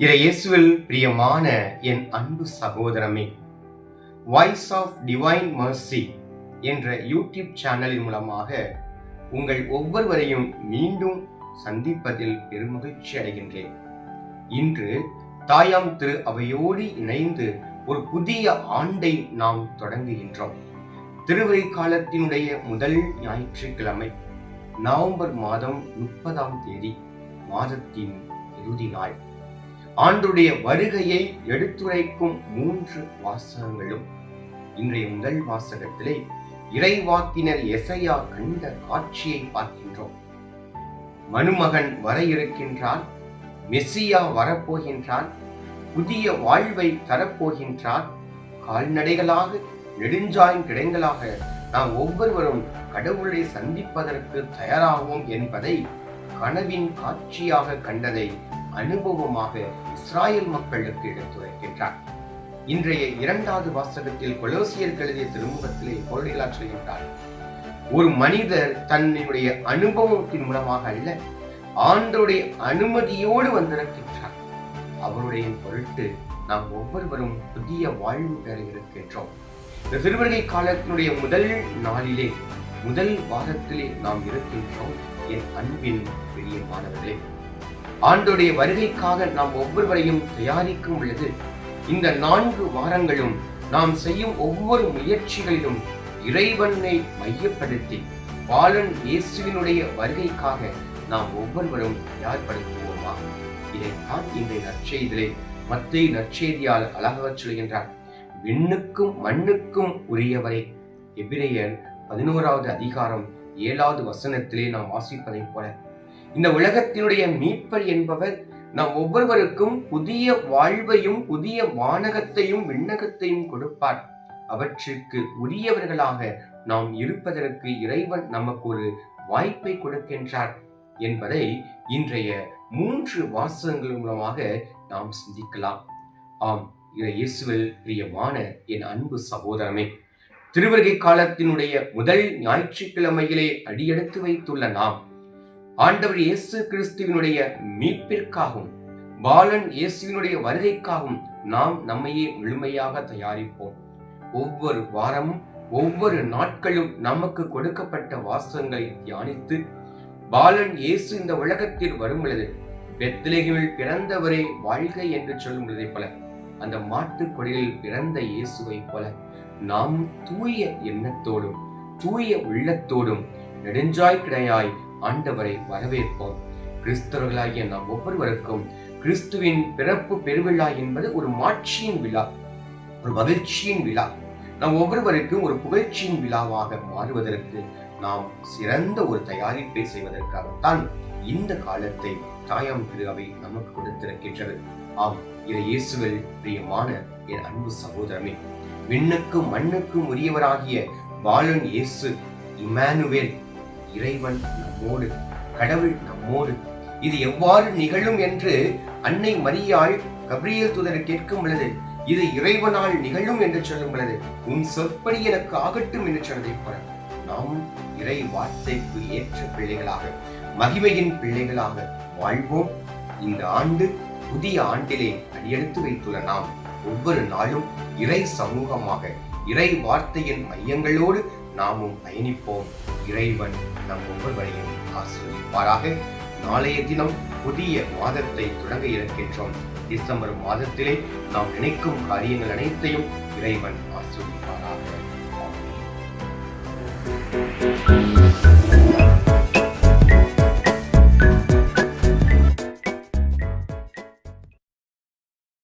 இயேசுவில் பிரியமான என் அன்பு சகோதரமே, வாய்ஸ் ஆஃப் டிவைன் மர்சி என்ற யூடியூப் சேனலின் மூலமாக உங்கள் ஒவ்வொருவரையும் மீண்டும் சந்திப்பதில் பெருமகிழ்ச்சி அடைகின்றேன். இன்று தாயாம் திரு அவையோடு இணைந்து ஒரு புதிய ஆண்டை நாம் தொடங்குகின்றோம். திருவரை காலத்தினுடைய முதல் ஞாயிற்றுக்கிழமை நவம்பர் மாதம் 30ஆம் தேதி, மாதத்தின் இறுதி நாள். ஆண்டுடைய வருகையை எடுத்துரைக்கும் 3 வாசகங்களும் இன்றைய முதல் வாசகத்திலே இறைவாக்கினர் எசையா கண்ட காட்சியை பார்க்கின்றோம். மனுமகன் வர இருக்கின்றார், மெசியா வரப்போகின்றார், புதிய வாழ்வை தரப்போகின்றார். கால்நடைகளாக நெடுஞ்சாய்கிடங்களாக நாம் ஒவ்வொருவரும் கடவுளை சந்திப்பதற்கு தயாராகும் என்பதை கனவின் காட்சியாக கண்டதை அனுபவமாக இஸ்ராயல் மக்களுக்கு எடுத்துரைக்கின்றார். இன்றைய 2வது வாசகத்தில் கொலோசியருக்கு எழுதிய திருமுகத்திலே பவுலடிகளார் சொல்கின்றார், ஒரு மனிதர் தன்னுடைய அனுபவத்தின் மூலமாக அல்ல, ஆண்டவருடைய அனுமதியோடு வந்திருக்கின்றார். அவருடைய பொருட்டு நாம் ஒவ்வொருவரும் புதிய வாழ்வு பெற இருக்கின்றோம். இந்த திருவருகை காலத்தினுடைய முதல் நாளிலே, முதல் வாரத்திலே நாம் இருக்கின்றோம். என் அன்பின் பிரியமானவர்களே, ஆண்டோடைய வருகைக்காக நாம் ஒவ்வொருவரையும் தயாரிக்கும் பொழுது இந்த 4 வாரங்களும் நாம் செய்யும் ஒவ்வொரு முயற்சிகளிலும் இறைவனை மையப்படுத்தி பாலன் இயேசுவினுடைய வருகைக்காக நாம் ஒவ்வொருவரும் தயார்படுத்துவோமா? இதைத்தான் இன்றைய நற்செய்தியிலே மத்தேயு நற்செய்தியால் அழகாக சொல்கின்றார். விண்ணுக்கும் மண்ணுக்கும் உரியவரே. எபிரேயர் 11வது அதிகாரம் 7வது வசனத்திலே நாம் வாசிப்பதைப் போல இந்த உலகத்தினுடைய மீட்பர் என்பவர் நாம் ஒவ்வொருவருக்கும் புதிய வாழ்வையும் புதிய வானகத்தையும் விண்ணகத்தையும் கொடுப்பார். அவற்றிற்கு உரியவர்களாக நாம் இருப்பதற்கு இறைவன் நமக்கு ஒரு வாய்ப்பை கொடுக்கின்றார் என்பதை இன்றைய 3 வாசகங்கள் மூலமாக நாம் சிந்திக்கலாம். ஆம், இயேசுவில் பிரியமான என் அன்பு சகோதரமே, திருவருகை காலத்தினுடைய முதல் ஞாயிற்றுக்கிழமையிலே அடியெடுத்து வைத்துள்ள நாம் ஆண்டவர் இயேசு கிறிஸ்துவினுடைய மீட்பிற்காகவும் பாலன் இயேசுவினுடைய வருகைக்காகவும் நாம் நம்மையே முழுமையாக தயாரிப்போம். ஒவ்வொரு வாரமும் ஒவ்வொரு நாட்களும் நமக்கு கொடுக்கப்பட்ட வாசகங்களை தியானித்து பாலன் இயேசு இந்த உலகத்தில் வரும் பொழுது பெத்லகேமில் பிறந்தவரே வாழ்க என்று சொல்லும் பொழுதை போல, அந்த மாட்டுக் கொடியில் பிறந்த இயேசுவை போல நாம் தூய எண்ணத்தோடும் தூய உள்ளத்தோடும் நெடுஞ்சாய்கிடையாய் ஆண்டவரை வரவேற்போம். கிறிஸ்தவர்களாகிய நாம் ஒவ்வொருவருக்கும் கிறிஸ்துவின் பிறப்பு பெருவிழா என்பது ஒரு மாட்சியின் விழா, ஒரு மகிழ்ச்சியின் விழா. நாம் ஒவ்வொருவருக்கும் ஒரு புகழ்ச்சியின் விழாவாக மாறுவதற்கு நாம் சிறந்த ஒரு தயாரிப்பை செய்வதற்காகத்தான் இந்த காலத்தை தாயாம் திரு அவை நமக்கு கொடுத்திருக்கின்றது. ஆம், இயேசுவில் பிரியமான என் அன்பு சகோதரமே, விண்ணுக்கும் மண்ணுக்கும் உரியவராகிய பாலன் இயேசு இம்மானுவேல், இறைவன் நம்மோடு, கடவுள் நம்மோடு. இது எவ்வாறு நிகழும் என்று அன்னை மரியாள் கபிரியேல் தூதர் கேட்கும் பொழுது, இது இறைவனால் நிகழும் என்று சொல்லும் பொழுது, உன் சொற்படி எனக்கு ஆகட்டும் என்று சொன்னதை போல நாம் இறை வார்த்தைக்கு ஏற்ற பிள்ளைகளாக, மகிமையின் பிள்ளைகளாக வாழ்வோம். இந்த ஆண்டு புதிய ஆண்டிலே அடியெடுத்து வைத்துள்ள நாம் ஒவ்வொரு நாளும் இறை சமூகமாக இறை வார்த்தையின் மையங்களோடு நாமும் பயணிப்போம். இறைவன் நம் ஒவ்வொருவரையும் ஆசீர்வதிப்பாராக. நாளைய தினம் புதிய மாதத்தை தொடங்க இருக்கின்றோம். டிசம்பர் மாதத்திலே நாம் நினைக்கும் காரியங்கள் அனைத்தையும் இறைவன் ஆசீர்வதிப்பாராக.